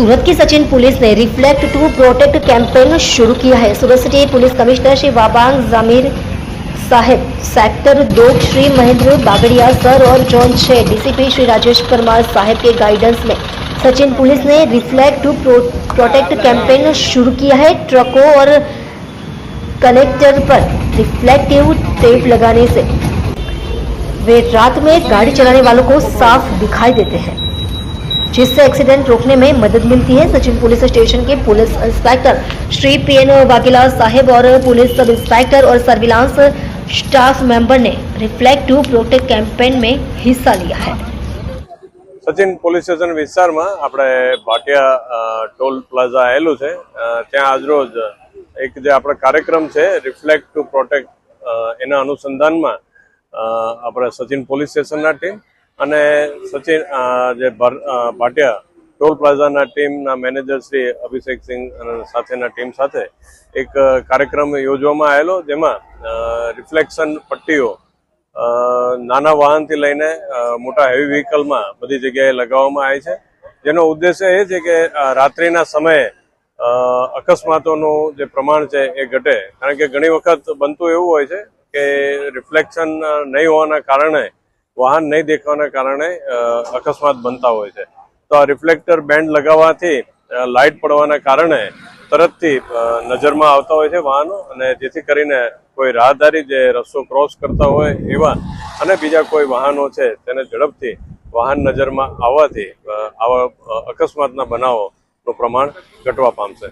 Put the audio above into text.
सूरत की सचिन पुलिस ने reflect to protect campaign शुरू किया है। सूरत city police commissioner Shri वाबांग Jamir साहेब, सेक्टर 2 श्री महेंद्र बागड़िया सर और जोन 6 डीसीपी श्री राजेश परमार साहेब के गाइडेंस में सचिन पुलिस ने रिफ्लेक्ट टू प्रोटेक्ट कैंपेन शुरू किया है। ट्रकों और कनेक्टर पर रिफ्लेक्टिव टेप लगाने से वे रात में गाड़ी चलाने वालों को साफ दिखाई देते हैं, जिससे एक्सीडेंट रोकने में मदद मिलती है। सचिन पुलिस स्टेशन के police inspector Shri P N Vaghela साहेब और पुलिस सब इंस्पेक्टर और सर्विलांस स्टाफ मेंबर ने रिफ्लेक्ट टू प्रोटेक्ट कैंपेन में हिस्सा लिया है। सचिन पुलिस स्टेशन विस्तार में આપણે ભાટિયા ટોલ પ્લાઝા આવેલું છે, ત્યાં આજરોજ એક જે આપણો કાર્યક્રમ છે રિફ્લેક્ટ ટુ પ્રોટેક્ટ, એના અનુસંધાનમાં આપણે સચિન પોલીસ સ્ટેશનના ટીમ અને સચિન જે ભાટિયા ટોલ પ્લાઝાના ટીમના મેનેજર શ્રી અભિષેક સિંહ સાથેના ટીમ સાથે એક કાર્યક્રમ યોજવામાં આવેલો, જેમાં રિફ્લેક્શન પટ્ટીઓ નાના વાહનથી લઈને મોટા હેવી વ્હીકલમાં બધી જગ્યાએ લગાવવામાં આવે છે, જેનો ઉદ્દેશ્ય એ છે કે રાત્રિના સમયે અકસ્માતોનું જે પ્રમાણ છે એ ઘટે, કારણ કે ઘણી વખત બનતું એવું હોય છે કે રિફ્લેક્શન નહીં હોવાના કારણે, વાહન નહીં દેખવાના કારણે અકસ્માત બનતા હોય છે। તો આ રિફ્લેક્ટર બેન્ડ લગાવવાથી લાઇટ પડવાના કારણે તરતથી નજરમાં આવતા હોય છે વાહનો, અને જેથી કરીને કોઈ રાહદારી જે રસ્તો ક્રોસ કરતા હોય એવા અને બીજા કોઈ વાહનો છે તેને ઝડપથી વાહન નજરમાં આવવાથી આવા અકસ્માતના બનાવોનું પ્રમાણ ઘટવા પામશે।